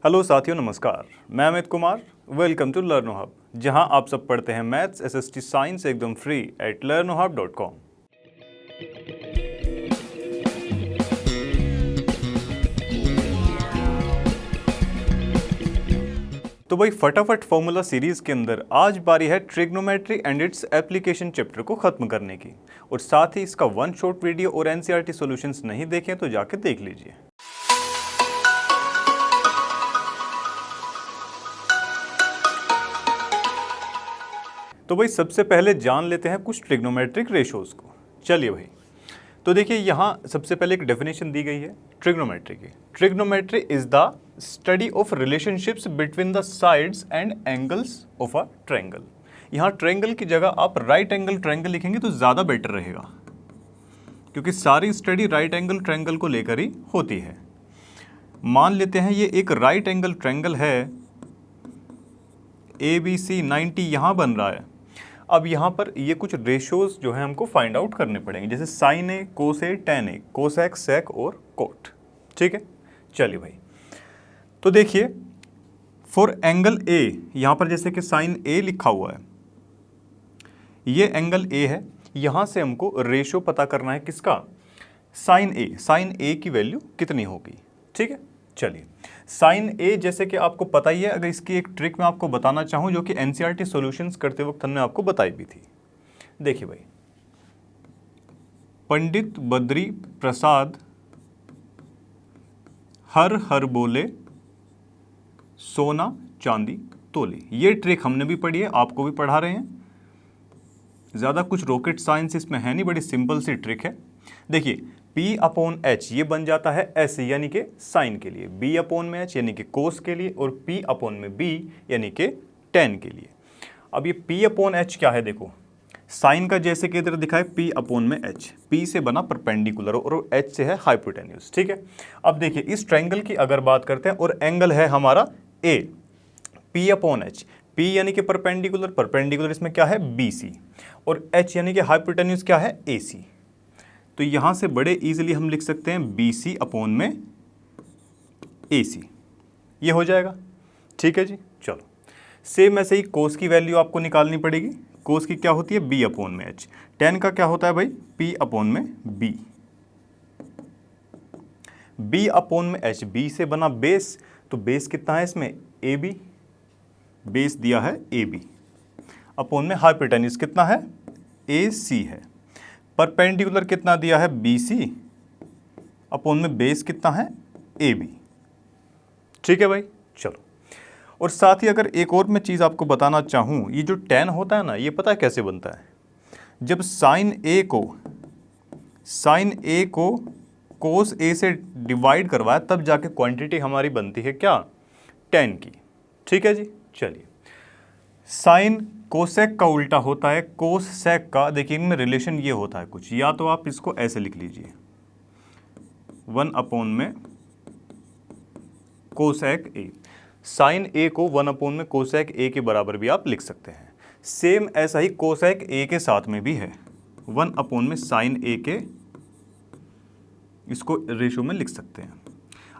Hello साथियों, नमस्कार। मैं Amit Kumar. Welcome to Learno Hub, जहां आप सब पढ़ते हैं मैथ्स, एसएसटी, साइंस एकदम फ्री एट learnohub.com। तो भाई फटाफट फॉर्मूला सीरीज के अंदर आज बारी है trigonometry and its application chapter को खत्म करने की, और साथ ही इसका वन शॉट वीडियो और एनसीईआरटी सॉल्यूशंस नहीं देखे तो जाके देख लीजिए। तो भाई सबसे पहले जान लेते हैं कुछ ट्रिग्नोमेट्रिक रेशोज को। चलिए भाई, तो देखिए यहाँ सबसे पहले एक डेफिनेशन दी गई है ट्रिग्नोमेट्री की। Trigonometry is the study of relationships between the sides and angles of a triangle. यहाँ ट्रायंगल की जगह आप राइट एंगल ट्रायंगल लिखेंगे तो ज़्यादा बेटर रहेगा, क्योंकि सारी स्टडी राइट एंगल ट्रायंगल को लेकर ही होती है। मान लेते हैं ये एक राइट एंगल ट्रायंगल है, ABC 90 यहाँ बन रहा है। अब यहाँ पर ये कुछ रेशोज जो है हमको फाइंड आउट करने पड़ेंगे, जैसे साइन ए, कोस ए, टेन ए, कोसेक, सेक और कोट। ठीक है, चलिए भाई। तो देखिए फॉर एंगल ए, यहाँ पर जैसे कि साइन ए लिखा हुआ है, ये एंगल ए है। यहाँ से हमको रेशो पता करना है किसका, साइन ए। साइन ए की वैल्यू कितनी होगी। ठीक है, चलिए साइन ए जैसे कि आपको पता ही है। अगर इसकी एक ट्रिक मैं आपको बताना चाहूँ जो कि एनसीईआरटी सॉल्यूशंस करते वक्त हमने आपको बताई भी थी। देखिए भाई, पंडित बद्री प्रसाद हर हर बोले सोना चांदी तोले। ये ट्रिक हमने भी पढ़ी है, आपको भी पढ़ा रहे हैं। ज़्यादा कुछ रॉकेट साइंस इसमें है नहीं, बड़ी सिंपल सी ट्रिक है। देखिए P/H ये बन जाता है S यानी कि साइन के लिए, B/H यानी कि कोस के लिए, और P/B यानी कि टेन के लिए। अब ये P/H क्या है, देखो साइन का जैसे कि इधर दिखा है P/H, P से बना परपेंडिकुलर और H से है हाइपोटेन्यूज। ठीक है, अब देखिए इस ट्रायंगल की अगर बात करते हैं और एंगल है हमारा A, P/H, P यानी कि परपेंडिकुलर, परपेंडिकुलर इसमें क्या है BC, और H यानी कि हाइपोटेन्यूज क्या है AC। तो यहां से बड़े इजीली हम लिख सकते हैं BC/AC, ये हो जाएगा। ठीक है जी, चलो सेम ऐसे ही कोस की वैल्यू आपको निकालनी पड़ेगी। कोस की क्या होती है B/H, टेन का क्या होता है भाई P/B, B/H, B से बना बेस, तो बेस कितना है इसमें AB, बेस दिया है AB, अपॉन में हाइपोटेन्यूज कितना है AC है, परपेंडिकुलर कितना दिया है BC, अपॉन में बेस कितना है AB। ठीक है भाई, चलो। और साथ ही अगर एक और मैं चीज़ आपको बताना चाहूँ, ये जो टेन होता है ना, ये पता है कैसे बनता है। जब साइन ए को कोस ए से डिवाइड करवाया तब जाके क्वांटिटी हमारी बनती है क्या, टेन की। ठीक है जी, चलिए। साइन कोसेक का उल्टा होता है कोस सेक का। देखिए इनमें रिलेशन ये होता है कुछ, या तो आप इसको ऐसे लिख लीजिए 1/में कोसेक ए। साइन ए को 1/में कोसेक ए के बराबर भी आप लिख सकते हैं। सेम ऐसा ही कोसेक ए के साथ में भी है, 1/में साइन ए के, इसको रेशो में लिख सकते हैं।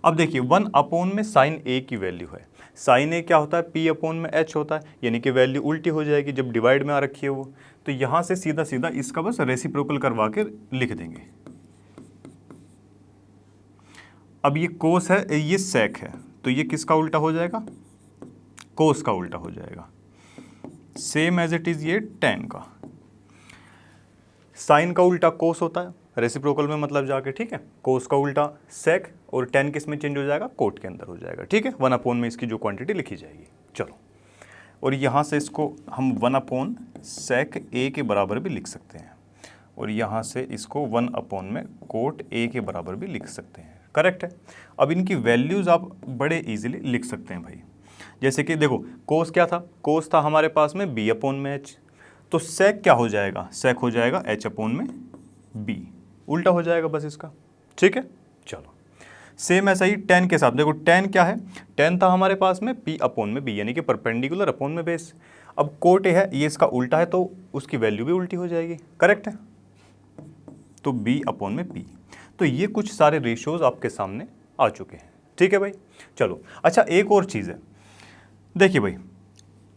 अब देखिए 1/में साइन ए की वैल्यू है, साइन ए क्या होता है P/H होता है, यानी कि वैल्यू उल्टी हो जाएगी जब डिवाइड में आ रखी है वो। तो यहाँ से सीधा सीधा इसका बस रेसिप्रोकल करवा के लिख देंगे। अब ये कोस है, ये सेक है, तो ये किसका उल्टा हो जाएगा, कोस का उल्टा हो जाएगा। सेम एज इट इज ये टेन का, साइन का उल्टा कोस होता है रेसिप्रोकल में, मतलब जाके। ठीक है, कोस का उल्टा सेक, और टेन किस में चेंज हो जाएगा, कोट के अंदर हो जाएगा। ठीक है, 1/में इसकी जो क्वांटिटी लिखी जाएगी। चलो, और यहाँ से इसको हम 1/sec ए के बराबर भी लिख सकते हैं, और यहाँ से इसको 1/में कोट ए के बराबर भी लिख सकते हैं। करेक्ट है। अब इनकी वैल्यूज़ आप बड़े इजीली लिख सकते हैं भाई। जैसे कि देखो कोस क्या था, कोस था हमारे पास में B/H, तो सेक क्या हो जाएगा, सेक हो जाएगा H/B, उल्टा हो जाएगा बस इसका। ठीक है, चलो। सेम ऐसा ही टेन के साथ, देखो टेन क्या है, टेन था हमारे पास में P/B यानी कि परपेंडिकुलर अपॉन में बेस। अब कोट ए है, ये इसका उल्टा है, तो उसकी वैल्यू भी उल्टी हो जाएगी। करेक्ट है, तो B/P। तो ये कुछ सारे रेशियोज आपके सामने आ चुके हैं। ठीक है भाई। चलो अच्छा, एक और चीज़ है, देखिए भाई,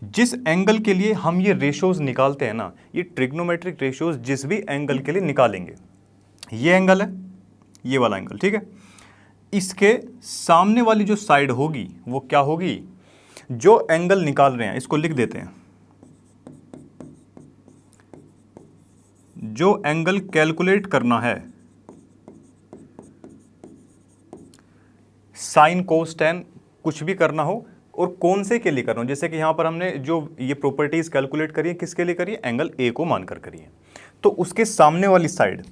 जिस एंगल के लिए हम ये रेशोज निकालते हैं ना, ये ट्रिग्नोमेट्रिक रेशोज जिस भी एंगल के लिए निकालेंगे, ये एंगल है, ये वाला एंगल, ठीक है, इसके सामने वाली जो साइड होगी वो क्या होगी, जो एंगल निकाल रहे हैं इसको लिख देते हैं, जो एंगल कैलकुलेट करना है, साइन कोस टेन कुछ भी करना हो, और कौन से के लिए करना हो, जैसे कि यहां पर हमने जो ये प्रॉपर्टीज कैलकुलेट करी है, किसके लिए करी है, एंगल ए को मानकर करी है, तो उसके सामने वाली साइड,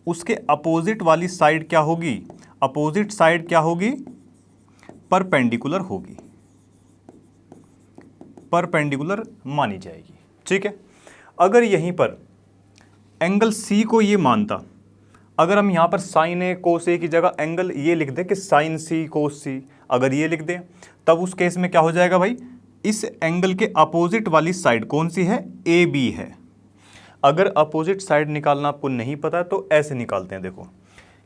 उसके अपोजिट वाली साइड क्या होगी, अपोजिट साइड क्या होगी, परपेंडिकुलर होगी, परपेंडिकुलर मानी जाएगी, ठीक है। अगर यहीं पर एंगल सी को ये मानता, अगर हम यहां पर साइन ए कोस ए की जगह एंगल ये लिख दें कि साइन सी कोस सी, अगर ये लिख दें, तब उस केस में क्या हो जाएगा भाई, इस एंगल के अपोजिट वाली साइड कौन सी है, ए बी है। अगर अपोजिट साइड निकालना आपको नहीं पता तो ऐसे निकालते हैं, देखो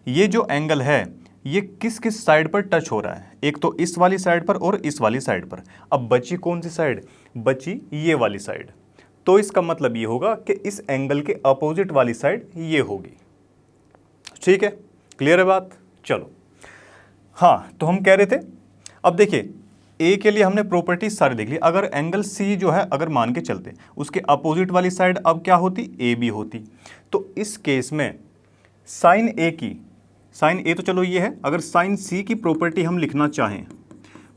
ये जो एंगल है ये किस किस साइड पर टच हो रहा है, एक तो इस वाली साइड पर और इस वाली साइड पर। अब बची कौन सी साइड, बची ये वाली साइड, तो इसका मतलब ये होगा कि इस एंगल के अपोजिट वाली साइड ये होगी, ठीक है, क्लियर है बात। चलो हाँ, तो हम कह रहे थे, अब देखिए ए के लिए हमने प्रॉपर्टीज सारी देख ली, अगर एंगल सी जो है अगर मान के चलते उसके अपोजिट वाली साइड अब क्या होती, ए बी होती, तो इस केस में साइन ए की, साइन ए तो चलो ये है, अगर साइन सी की प्रॉपर्टी हम लिखना चाहें,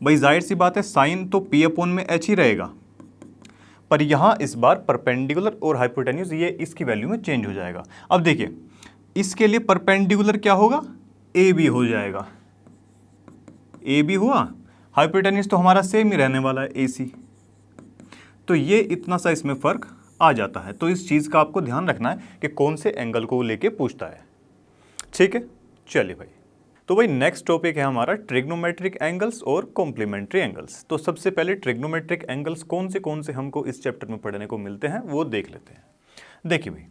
भाई जाहिर सी बात है साइन तो पी अपॉन में एच ही रहेगा, पर यहाँ इस बार परपेंडिकुलर और हाइपोटेन्यूज ये इसकी वैल्यू में चेंज हो जाएगा। अब देखिए इसके लिए परपेंडिकुलर क्या होगा, ए बी हो जाएगा, ए बी हुआ, हाइपोटेन्यूज तो हमारा सेम ही रहने वाला है, ए सी, तो ये इतना सा इसमें फर्क आ जाता है। तो इस चीज़ का आपको ध्यान रखना है कि कौन से एंगल को लेके पूछता है, ठीक है। चलिए भाई, तो भाई नेक्स्ट टॉपिक है हमारा ट्रिग्नोमेट्रिक एंगल्स और कॉम्प्लीमेंट्री एंगल्स। तो सबसे पहले ट्रिग्नोमेट्रिक एंगल्स कौन से हमको इस चैप्टर में पढ़ने को मिलते हैं वो देख लेते हैं। देखिए भाई,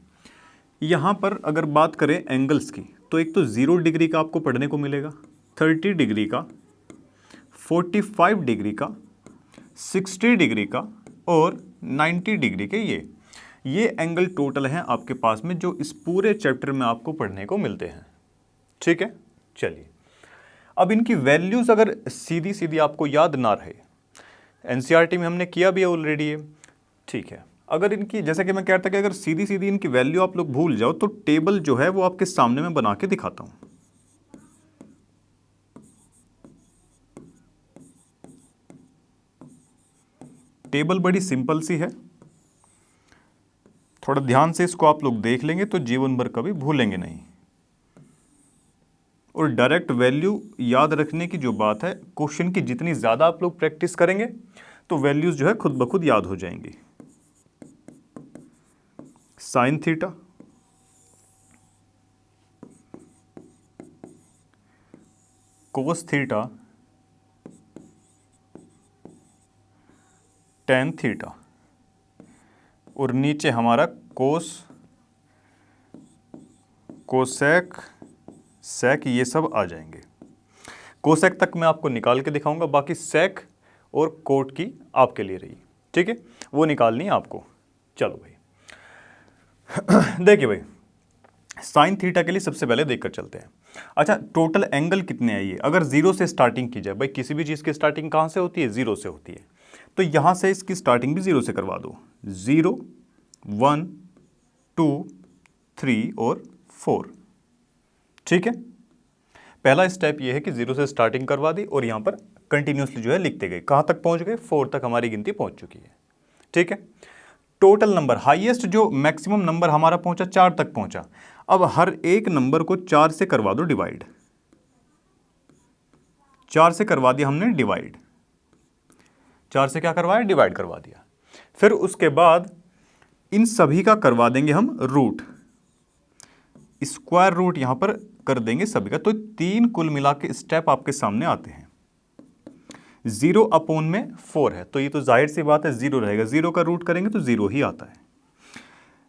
यहाँ पर अगर बात करें एंगल्स की, तो एक तो 0 डिग्री का आपको पढ़ने को मिलेगा, 30 डिग्री का, 45 डिग्री का, 60 डिग्री का और 90 डिग्री के, ये एंगल टोटल हैं आपके पास में जो इस पूरे चैप्टर में आपको पढ़ने को मिलते हैं, ठीक है। चलिए अब इनकी वैल्यूज़ अगर सीधी सीधी आपको याद ना रहे, एनसीईआरटी में हमने किया भी है ऑलरेडी ये, ठीक है, अगर इनकी, जैसे कि मैं कहता कि अगर सीधी सीधी इनकी वैल्यू आप लोग भूल जाओ तो टेबल जो है वो आपके सामने में बना के दिखाता हूं। टेबल बड़ी सिंपल सी है, थोड़ा ध्यान से इसको आप लोग देख लेंगे तो जीवन भर कभी भूलेंगे नहीं। और डायरेक्ट वैल्यू याद रखने की जो बात है, क्वेश्चन की जितनी ज़्यादा आप लोग प्रैक्टिस करेंगे तो वैल्यूज़ जो है खुद ब खुद याद हो जाएंगी। Sine theta, cos theta, tan theta, और नीचे हमारा कोस, कोसेक, सेक, ये सब आ जाएंगे। कोसेक तक मैं आपको निकाल के दिखाऊंगा, बाकी सेक और कोट की आपके लिए रही, ठीक है, वो निकालनी है आपको। चलो भाई देखिए भाई, साइन थीटा के लिए सबसे पहले देखकर चलते हैं। अच्छा, टोटल एंगल कितने हैं ये, अगर 0 से स्टार्टिंग की जाए, भाई किसी भी चीज़ की स्टार्टिंग कहाँ से होती है, 0 से होती है, तो यहाँ से इसकी स्टार्टिंग भी 0 से करवा दो, 0, 1, 2, 3 और 4, ठीक है। पहला स्टेप ये है कि 0 से स्टार्टिंग करवा दी और यहाँ पर कंटिन्यूसली जो है लिखते गए, कहाँ तक पहुँच गए, 4 तक हमारी गिनती पहुँच चुकी है, ठीक है। टोटल नंबर, हाईएस्ट जो मैक्सिमम नंबर हमारा पहुँचा 4 तक पहुँचा, अब हर एक नंबर को 4 से करवा दो डिवाइड, 4 से करवा दिया हमने डिवाइड, 4 से क्या करवाया, डिवाइड करवा दिया। फिर उसके बाद इन सभी का करवा देंगे हम रूट, स्क्वायर रूट यहां पर कर देंगे सभी का, तो 3 कुल मिला के स्टेप आपके सामने आते हैं। 0 अपॉन में 4 है, तो ये तो जाहिर सी बात है 0 रहेगा, 0 का रूट करेंगे तो 0 ही आता है।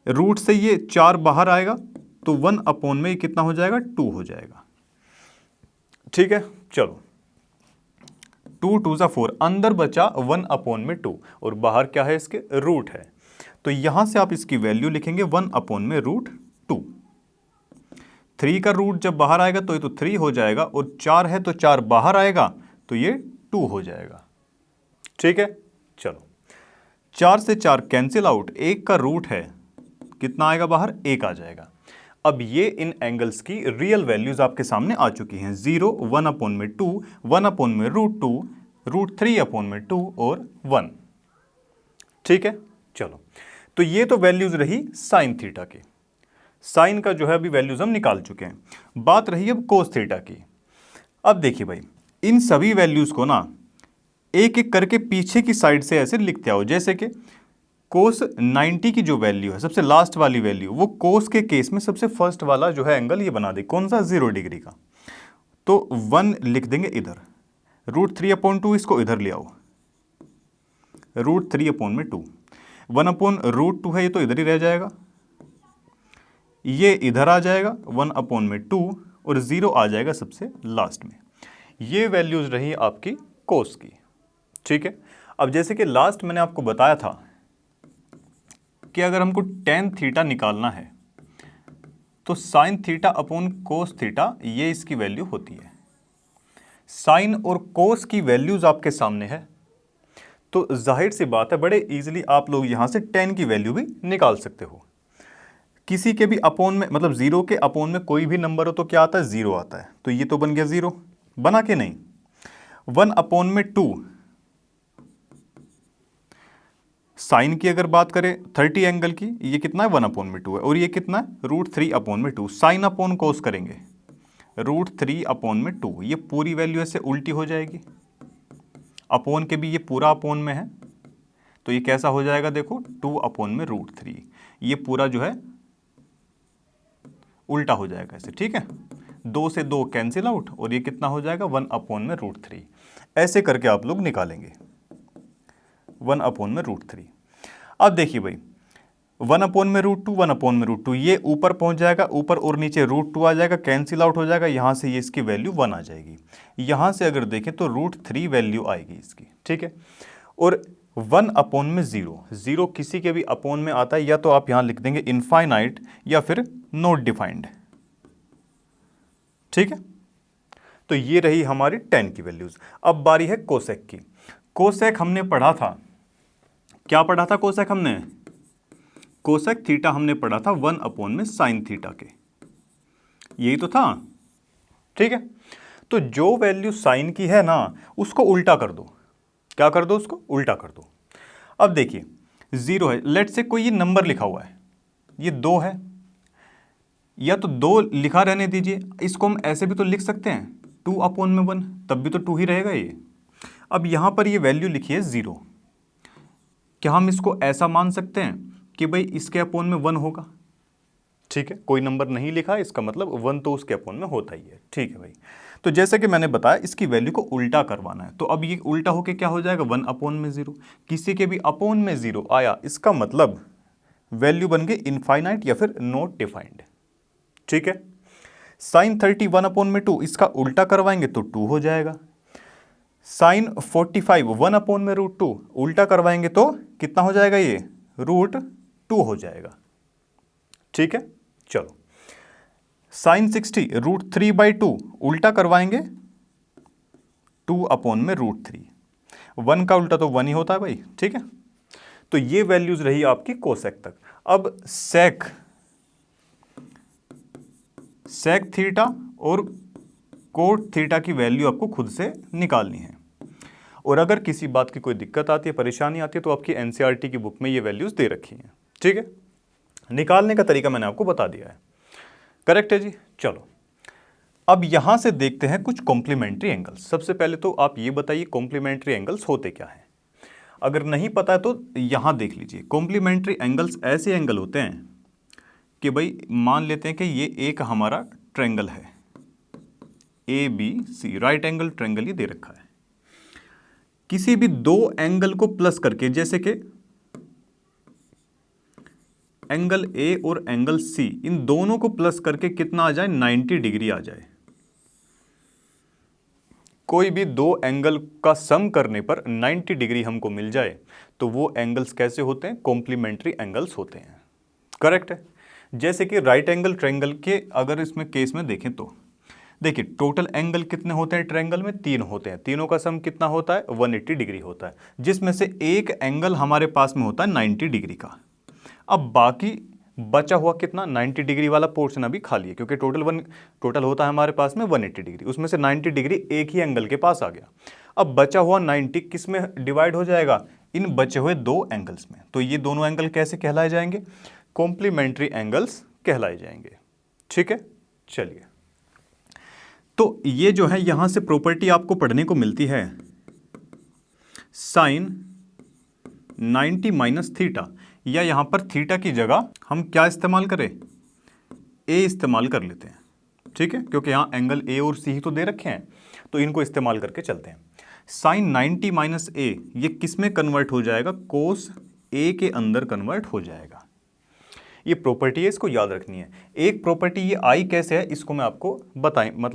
रूट से ये 4 बाहर आएगा तो 1 अपॉन में ये कितना हो जाएगा, 2 हो जाएगा, ठीक है। चलो 2 2 ज़ा 4, अंदर बचा 1/2 और बाहर क्या है इसके, रूट है। तो यहां से आप इसकी वैल्यू लिखेंगे 1/√2। 3 का रूट जब बाहर आएगा तो ये तो 3 हो जाएगा, और 4 है तो 4 बाहर आएगा तो ये 2 हो जाएगा। ठीक है, चलो 4 से 4 कैंसिल आउट, 1 का रूट है, कितना आएगा बाहर, 1 आ जाएगा। अब ये इन एंगल्स की रियल वैल्यूज आपके सामने आ चुकी हैं, 0, 1/2, 1/√2, √3/2 और 1। ठीक है, चलो तो ये तो वैल्यूज रही साइन थीटा की। साइन का जो है अभी वैल्यूज हम निकाल चुके हैं। बात रही अब कोस थीटा की। अब देखिए भाई, इन सभी वैल्यूज को ना एक एक करके पीछे की साइड से ऐसे लिखते आओ। जैसे कि कोस 90 की जो वैल्यू है, सबसे लास्ट वाली वैल्यू, वो कोस के केस में सबसे फर्स्ट वाला जो है एंगल ये बना दे, कौन सा, 0 डिग्री का। तो 1 लिख देंगे इधर, √3/2 इसको इधर ले आओ, √3/2, 1/√2 है ये तो इधर ही रह जाएगा, ये इधर आ जाएगा 1/2 और 0 आ जाएगा सबसे लास्ट में। ये वैल्यूज रही आपकी कोस की। ठीक है, अब जैसे कि लास्ट मैंने आपको बताया था कि अगर हमको tan थीटा निकालना है तो sine theta upon cos theta, ये इसकी वैल्यू होती है। साइन और कोस की वैल्यूज आपके सामने है, तो जाहिर सी बात है बड़े इजीली आप लोग यहां से tan की वैल्यू भी निकाल सकते हो। किसी के भी अपोन में, मतलब 0 के अपोन में कोई भी नंबर हो तो क्या आता है, 0 आता है। तो ये तो बन गया 0, बना के नहीं। 1/2 साइन की अगर बात करें 30 एंगल की, ये कितना है, 1/2 है, और ये कितना है, √3/2। साइन अपॉन कोस करेंगे, √3/2, ये पूरी वैल्यू ऐसे उल्टी हो जाएगी। अपोन के भी ये पूरा अपोन में है, तो ये कैसा हो जाएगा, देखो 2/√3, ये पूरा जो है उल्टा हो जाएगा ऐसे। ठीक है, 2 से 2 कैंसिल आउट, और ये कितना हो जाएगा, 1/√3। ऐसे करके आप लोग निकालेंगे 1/√3। अब देखिए भाई, 1/√2, 1/√2, ये ऊपर पहुंच जाएगा, ऊपर और नीचे √2 आ जाएगा, कैंसिल आउट हो जाएगा, यहां से ये इसकी वैल्यू 1 आ जाएगी। यहां से अगर देखें तो √3 वैल्यू आएगी इसकी। ठीक है, और 1/0, 0 किसी के भी अपोन में आता है, या तो आप यहां लिख देंगे इनफाइनाइट या फिर नॉट डिफाइंड। ठीक है, तो ये रही हमारी tan की वैल्यूज। अब बारी है कोसेक की। कोसेक हमने पढ़ा था, क्या पढ़ा था कोसेक हमने, कोसेक थीटा हमने पढ़ा था 1/sin थीटा के, यही तो था। ठीक है, तो जो वैल्यू साइन की है ना, उसको उल्टा कर दो। क्या कर दो, उसको उल्टा कर दो। अब देखिए 0 है, लेट से कोई ये नंबर लिखा हुआ है, ये 2 है, या तो 2 लिखा रहने दीजिए, इसको हम ऐसे भी तो लिख सकते हैं 2/1, तब भी तो 2 ही रहेगा ये। अब यहां पर ये वैल्यू लिखी है 0, क्या हम इसको ऐसा मान सकते हैं कि भाई इसके अपोन में 1 होगा। ठीक है, कोई नंबर नहीं लिखा, इसका मतलब 1 तो उसके अपोन में होता ही है। ठीक है भाई, तो जैसे कि मैंने बताया इसकी वैल्यू को उल्टा करवाना है, तो अब ये उल्टा होके क्या हो जाएगा, 1/0। किसी के भी अपोन में 0 आया, इसका मतलब वैल्यू बन गई इनफाइनाइट या फिर नॉट डिफाइंड। ठीक है, साइन 30 1/2, इसका उल्टा करवाएंगे तो 2 हो जाएगा। साइन 45 1/√2, उल्टा करवाएंगे तो कितना हो जाएगा, ये √2 हो जाएगा। ठीक है, चलो साइन 60 √3/2, उल्टा करवाएंगे 2/√3, 1 का उल्टा तो 1 ही होता है भाई। ठीक है, तो ये वैल्यूज रही आपकी कोसेक तक। अब सेक थीटा और कोट थीटा की वैल्यू आपको खुद से निकालनी है, और अगर किसी बात की कोई दिक्कत आती है, परेशानी आती है, तो आपकी एनसीईआरटी की बुक में ये वैल्यूज दे रखी हैं। ठीक है, निकालने का तरीका मैंने आपको बता दिया है। करेक्ट है जी। चलो अब यहां से देखते हैं कुछ कॉम्प्लीमेंट्री एंगल्स। सबसे पहले तो आप ये बताइए कॉम्प्लीमेंट्री एंगल्स होते क्या हैं। अगर नहीं पता है तो यहां देख लीजिए। कॉम्प्लीमेंट्री एंगल्स ऐसे एंगल होते हैं कि भाई मान लेते हैं कि ये एक हमारा ट्रायंगल है ABC, राइट एंगल ट्रायंगल ये दे रखा है। किसी भी दो एंगल को प्लस करके, जैसे कि एंगल A और एंगल C, इन दोनों को प्लस करके कितना आ जाए, 90 डिग्री आ जाए। कोई भी दो एंगल का सम करने पर 90 डिग्री हमको मिल जाए तो वो एंगल्स कैसे होते हैं? कॉम्प्लीमेंट्री एंगल्स होते हैं। करेक्ट है। जैसे कि राइट एंगल ट्रायंगल के अगर इसमें केस में देखें तो देखिए टोटल एंगल कितने होते हैं ट्रायंगल में? 3 होते हैं। तीनों का सम कितना होता है? 180 डिग्री होता है, जिसमें से एक एंगल हमारे पास में होता है 90 डिग्री का। अब बाकी बचा हुआ कितना 90 डिग्री वाला पोर्शन अभी खाली है, क्योंकि टोटल होता है हमारे पास में 180 डिग्री, उसमें से 90 डिग्री एक ही एंगल के पास आ गया। अब बचा हुआ 90 किस में डिवाइड हो जाएगा? इन बचे हुए दो एंगल्स में। तो ये दोनों एंगल कैसे कहलाए जाएंगे? कॉम्प्लीमेंट्री एंगल्स कहलाए जाएंगे। ठीक है, चलिए। तो ये जो है यहां से प्रॉपर्टी आपको पढ़ने को मिलती है, साइन 90 माइनस थीटा, या यहां पर थीटा की जगह हम क्या इस्तेमाल करें? ए इस्तेमाल कर लेते हैं। ठीक है, क्योंकि यहां एंगल ए और सी ही तो दे रखे हैं, तो इनको इस्तेमाल करके चलते हैं। साइन 90 माइनस ए ये किस में कन्वर्ट हो जाएगा? कोस ए के अंदर कन्वर्ट हो जाएगा। ये प्रॉपर्टी है, इसको याद रखनी है। एक प्रॉपर्टी ये आई कैसे है इसको मैं आपको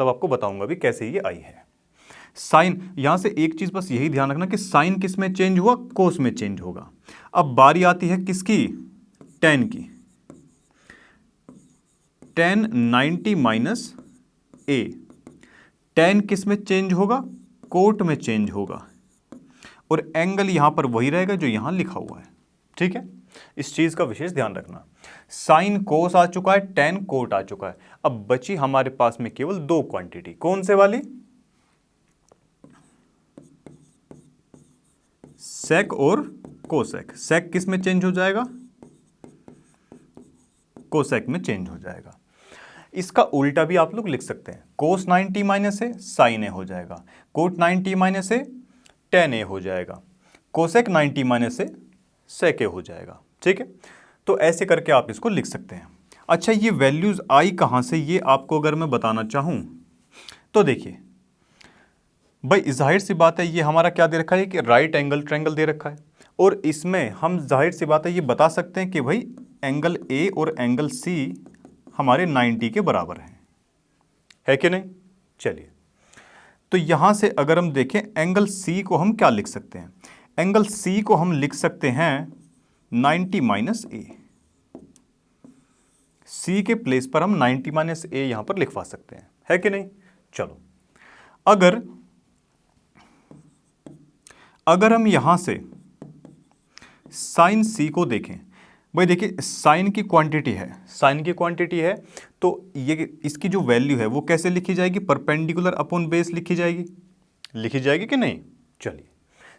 आपको बताऊंगा भी कैसे ये आई है। साइन, यहां से एक चीज बस यही ध्यान रखना कि साइन किस में चेंज हुआ? कोस में चेंज होगा। अब बारी आती है किसकी? टेन की। टेन 90 माइनस ए, टेन किस में चेंज होगा? कोट में चेंज होगा, और एंगल यहां पर वही रहेगा जो यहां लिखा हुआ है। ठीक है, इस चीज का विशेष ध्यान रखना। साइन कोस आ चुका है, टेन कोट आ चुका है। अब बची हमारे पास में केवल दो क्वांटिटी, कौन से वाली? सेक और कोसेक। सेक किस में चेंज हो जाएगा? कोसेक में चेंज हो जाएगा। इसका उल्टा भी आप लोग लिख सकते हैं, कोस 90 माइनस ए साइन ए हो जाएगा, कोट 90 माइनस ए टेन ए हो जाएगा, कोसेक 90 माइनस ए सेक ए हो जाएगा। ठीक है, तो ऐसे करके आप इसको लिख सकते हैं। अच्छा, ये वैल्यूज आई कहां से, ये आपको अगर मैं बताना चाहूं तो देखिए भाई, जाहिर सी बात है ये हमारा क्या दे रखा है कि राइट एंगल ट्रायंगल दे रखा है, और इसमें हम जाहिर सी बात है ये बता सकते हैं कि भाई एंगल ए और एंगल सी हमारे 90 के बराबर हैं, है कि नहीं? चलिए, तो यहां से अगर हम देखें एंगल सी को हम क्या लिख सकते हैं? एंगल सी को हम लिख सकते हैं 90 माइनस ए। सी के प्लेस पर हम 90 माइनस ए यहां पर लिखवा सकते हैं, है कि नहीं? चलो, अगर हम यहां से साइन सी को देखें, भाई देखिए साइन की क्वांटिटी है, तो ये इसकी जो वैल्यू है वो कैसे लिखी जाएगी? परपेंडिकुलर अपॉन बेस लिखी जाएगी कि नहीं? चलिए,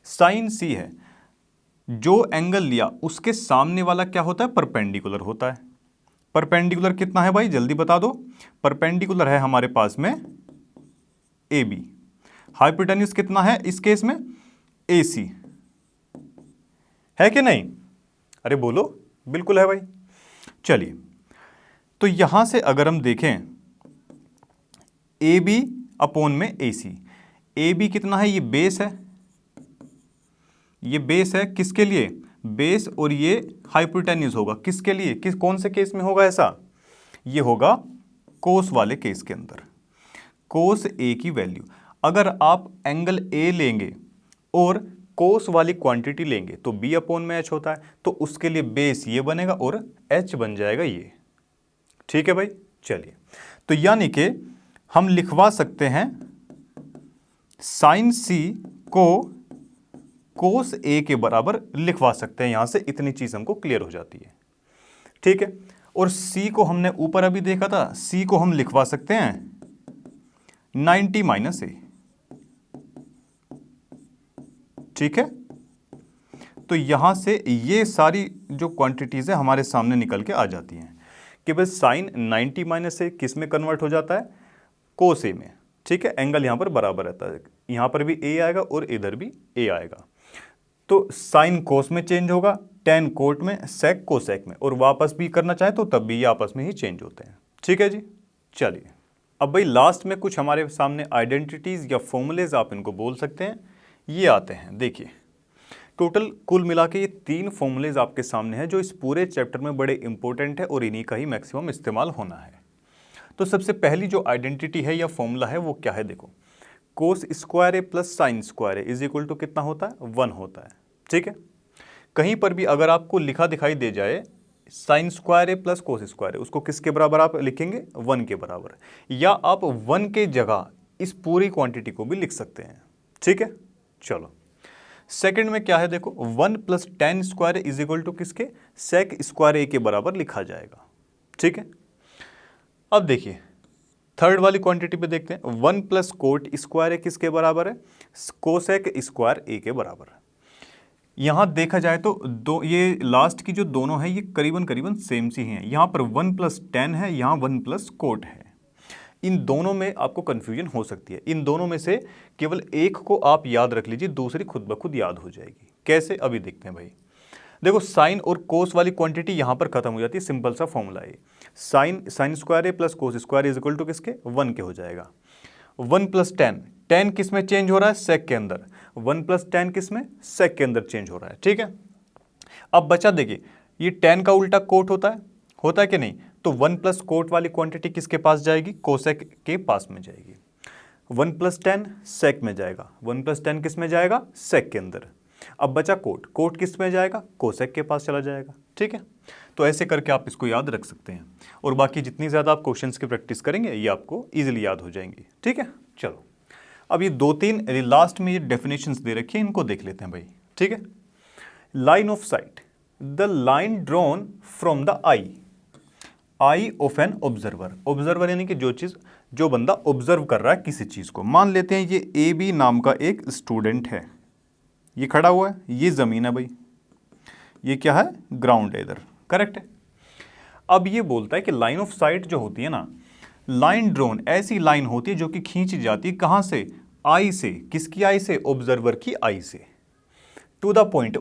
साइन सी है, जो एंगल लिया उसके सामने वाला क्या होता है? परपेंडिकुलर होता है। परपेंडिकुलर कितना है भाई, जल्दी बता दो। परपेंडिकुलर है हमारे पास में ए बी। हाइपोटेन्यूज कितना है इस केस में? ए सी, है कि नहीं? अरे बोलो, बिल्कुल है भाई। चलिए, तो यहां से अगर हम देखें ए बी अपॉन में ए सी, ए बी कितना है? ये बेस है, ये बेस है किसके लिए? बेस, और ये हाइपोटेन्यूज होगा किसके लिए? कौन से केस में होगा ऐसा? ये होगा कोस वाले केस के अंदर। कोस ए की वैल्यू, अगर आप एंगल ए लेंगे और कोस वाली क्वांटिटी लेंगे तो बी अपॉन में एच होता है, तो उसके लिए बेस ये बनेगा और एच बन जाएगा ये। ठीक है भाई, चलिए, तो यानी कि हम लिखवा सकते हैं साइन सी को कोस ए के बराबर लिखवा सकते हैं। यहां से इतनी चीज हमको क्लियर हो जाती है। ठीक है, और सी को हमने ऊपर अभी देखा था, सी को हम लिखवा सकते हैं 90 माइनस ए। ठीक है, तो यहां से ये सारी जो क्वांटिटीज है हमारे सामने निकल के आ जाती हैं कि बस साइन 90 माइनस ए किस में कन्वर्ट हो जाता है? कोस ए में। ठीक है, एंगल यहां पर बराबर रहता है, यहां पर भी ए आएगा और इधर भी ए आएगा, तो साइन कोस में चेंज होगा, टेन कोट में, सेक कोसेक में, और वापस भी करना चाहे तो तब भी ये आपस में ही चेंज होते हैं। ठीक है जी, चलिए, अब भाई लास्ट में कुछ हमारे सामने आइडेंटिटीज या फॉर्मूलेज आप इनको बोल सकते हैं, ये आते हैं। देखिए, टोटल कुल मिला के ये 3 फॉर्मूलेज आपके सामने हैं जो इस पूरे चैप्टर में बड़े इंपॉर्टेंट है और इन्हीं का ही मैक्सिमम इस्तेमाल होना है। तो सबसे पहली जो आइडेंटिटी है या फॉर्मूला है वो क्या है? देखो, cos square A plus sine square A is equal to कितना होता है, 1 होता है। ठीक है, कहीं पर भी अगर आपको लिखा दिखाई दे जाए sign square A plus cos square ए, उसको किसके बराबर आप लिखेंगे, 1 के बराबर, या आप 1 के जगह इस पूरी क्वांटिटी को भी लिख सकते हैं। ठीक है, चलो सेकंड में क्या है देखो, 1 plus ten square is equal to किसके, सेक स्क्वायर ए के बराबर लिखा जाएगा। ठीक है, अब देखिए थर्ड वाली क्वांटिटी पे देखते हैं, 1 प्लस कोट स्क्वायर ए किसके बराबर है, कोसेक स्क्वायर ए के बराबर है। यहां देखा जाए तो दो, ये लास्ट की जो दोनों है ये करीबन करीबन सेम सी हैं। यहां पर 1 प्लस टेन है, यहां 1 प्लस कोट है। इन दोनों में आपको कंफ्यूजन हो सकती है, इन दोनों में से केवल एक को आप याद रख लीजिए, दूसरी खुद ब खुद याद हो जाएगी। कैसे, अभी देखते हैं भाई। देखो साइन और कोस वाली क्वांटिटी यहां पर खत्म हो जाती है, सिंपल सा फॉर्मूला है, sine square A plus cos square is equal to किसके, 1 के हो जाएगा। 1 प्लस टेन, टेन किस में चेंज हो रहा है, सेक के अंदर, 1 प्लस टेन किस में, सेक के अंदर चेंज हो रहा है। ठीक है, अब बचा देखिए, ये टेन का उल्टा कोट होता है कि नहीं, तो 1 प्लस कोट वाली क्वांटिटी किसके पास जाएगी, कोसेक के पास में जाएगी। 1 प्लस टेन सेक में जाएगा, 1 प्लस टेन किस में जाएगा, सेक के अंदर। अब बचा कोट, कोट किस में जाएगा, कोसेक के पास चला जाएगा। ठीक है, तो ऐसे करके आप इसको याद रख सकते हैं, और बाकी जितनी ज़्यादा आप क्वेश्चंस की प्रैक्टिस करेंगे ये आपको ईजिली याद हो जाएंगी। ठीक है, चलो अब ये 2-3 लास्ट में ये डेफिनेशंस दे रखी है, इनको देख लेते हैं भाई। ठीक है, line of site, the line drawn from the I of an observer. Observer यानी कि जो बंदा ऑब्जर्व कर रहा है किसी चीज़ को। मान लेते हैं ये ए बी नाम का एक स्टूडेंट है, ये खड़ा हुआ है, ये ज़मीन है भाई, ये क्या है, ग्राउंड है इधर, करेक्ट है। अब ये बोलता है कि लाइन ऑफ साइट जो होती है ना, लाइन ड्रोन ऐसी लाइन होती है जो कि खींची जाती है कहाँ से, आई से, किसकी आई से, ऑब्जर्वर की आई से, टू द पॉइंट,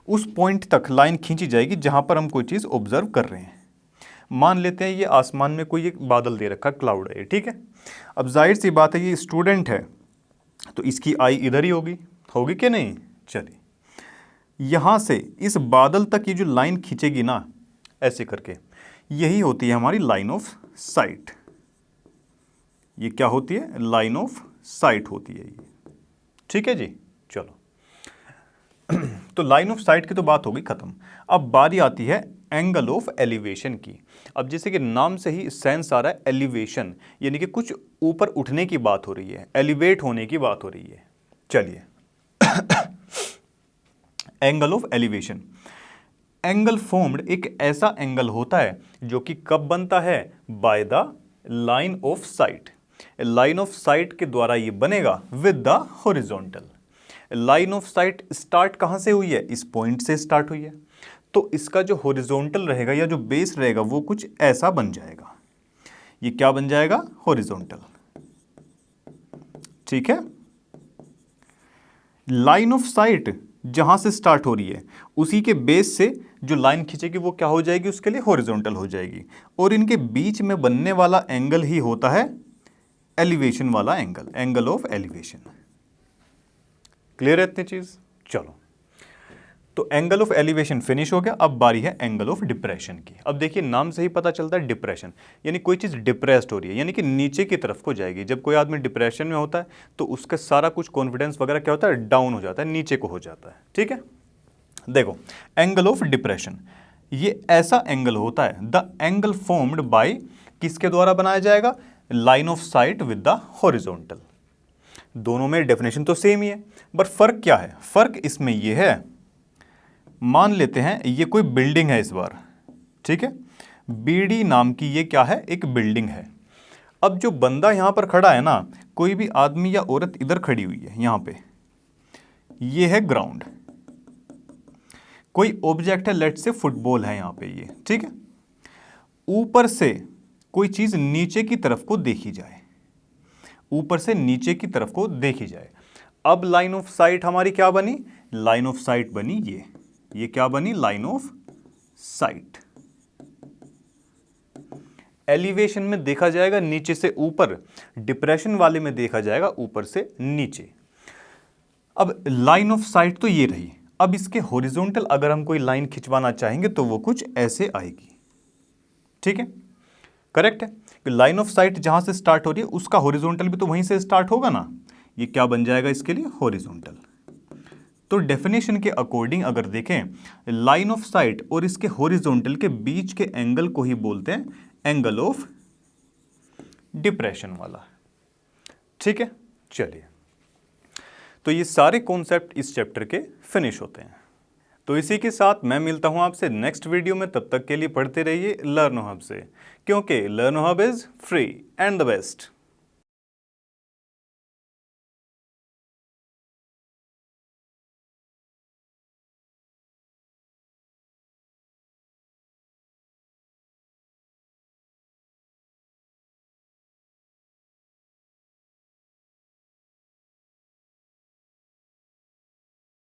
उस पॉइंट तक लाइन खींची जाएगी जहां पर हम कोई चीज़ ऑब्जर्व कर रहे हैं। मान लेते हैं ये आसमान में कोई एक बादल दे रखा, क्लाउड है, ठीक है। अब जाहिर सी बात है ये स्टूडेंट है तो इसकी आई इधर ही होगी कि नहीं। चलिए यहाँ से इस बादल तक ये जो लाइन खींचेगी ना ऐसे करके, यही होती है हमारी लाइन ऑफ साइट। ये क्या होती है, लाइन ऑफ साइट होती है ये, ठीक है जी। चलो तो लाइन ऑफ साइट की तो बात हो गई खत्म। अब बारी आती है एंगल ऑफ एलिवेशन की। अब जैसे कि नाम से ही सेंस आ रहा है एलिवेशन, यानी कि कुछ ऊपर उठने की बात हो रही है, एलिवेट होने की बात हो रही है। चलिए angle of elevation, angle formed एक ऐसा एंगल होता है जो कि कब बनता है, by the line of site. Line of site के द्वारा ये बनेगा with the horizontal. Line of site start कहां से हुई है, इस पॉइंट से स्टार्ट हुई है, तो इसका जो हॉरिजॉन्टल रहेगा या जो बेस रहेगा वो कुछ ऐसा बन जाएगा। ये क्या बन जाएगा, हॉरिजॉन्टल, ठीक है। लाइन ऑफ साइट जहां से स्टार्ट हो रही है उसी के बेस से जो लाइन खींचेगी वो क्या हो जाएगी, उसके लिए हॉरिजॉन्टल हो जाएगी। और इनके बीच में बनने वाला एंगल ही होता है एलिवेशन वाला angle, angle of elevation. Clear है इतनी चीज। चलो तो एंगल ऑफ एलिवेशन फिनिश हो गया। अब बारी है एंगल ऑफ डिप्रेशन की। अब देखिए नाम से ही पता चलता है डिप्रेशन, यानी कोई चीज़ डिप्रेस्ड हो रही है, यानी कि नीचे की तरफ को जाएगी। जब कोई आदमी डिप्रेशन में होता है तो उसका सारा कुछ कॉन्फिडेंस वगैरह क्या होता है, डाउन हो जाता है, नीचे को हो जाता है, ठीक है। देखो एंगल ऑफ डिप्रेशन ये ऐसा एंगल होता है, द एंगल फॉर्म्ड बाय, किसके द्वारा बनाया जाएगा, line of site with the horizontal. दोनों में डेफिनेशन तो सेम ही है, बट फर्क क्या है, फर्क इसमें यह है, मान लेते हैं ये कोई बिल्डिंग है इस बार, ठीक है, बीडी नाम की ये क्या है, एक बिल्डिंग है। अब जो बंदा यहां पर खड़ा है ना, कोई भी आदमी या औरत इधर खड़ी हुई है यहां पे, ये है ग्राउंड, कोई ऑब्जेक्ट है, लेट से फुटबॉल है यहां पे ये, ठीक है। ऊपर से कोई चीज नीचे की तरफ को देखी जाए, ऊपर से नीचे की तरफ को देखी जाए। अब लाइन ऑफ साइट हमारी क्या बनी, लाइन ऑफ साइट बनी ये क्या बनी, लाइन ऑफ साइट। एलिवेशन में देखा जाएगा नीचे से ऊपर, डिप्रेशन वाले में देखा जाएगा ऊपर से नीचे। अब लाइन ऑफ साइट तो ये रही। अब इसके हॉरिजॉन्टल अगर हम कोई लाइन खिंचवाना चाहेंगे तो वो कुछ ऐसे आएगी, ठीक है। करेक्ट है कि लाइन ऑफ साइट जहां से स्टार्ट हो रही है उसका हॉरिजॉन्टल भी तो वहीं से स्टार्ट होगा ना, ये क्या बन जाएगा इसके लिए, हॉरिजॉन्टल। तो डेफिनेशन के अकॉर्डिंग अगर देखें, लाइन ऑफ साइट और इसके हॉरिजॉन्टल के बीच के एंगल को ही बोलते हैं एंगल ऑफ डिप्रेशन वाला। ठीक है, चलिए, तो ये सारे कॉन्सेप्ट इस चैप्टर के फिनिश होते हैं। तो इसी के साथ मैं मिलता हूं आपसे नेक्स्ट वीडियो में, तब तक के लिए पढ़ते रहिए लर्न हब से, क्योंकि learn hub is free and the best.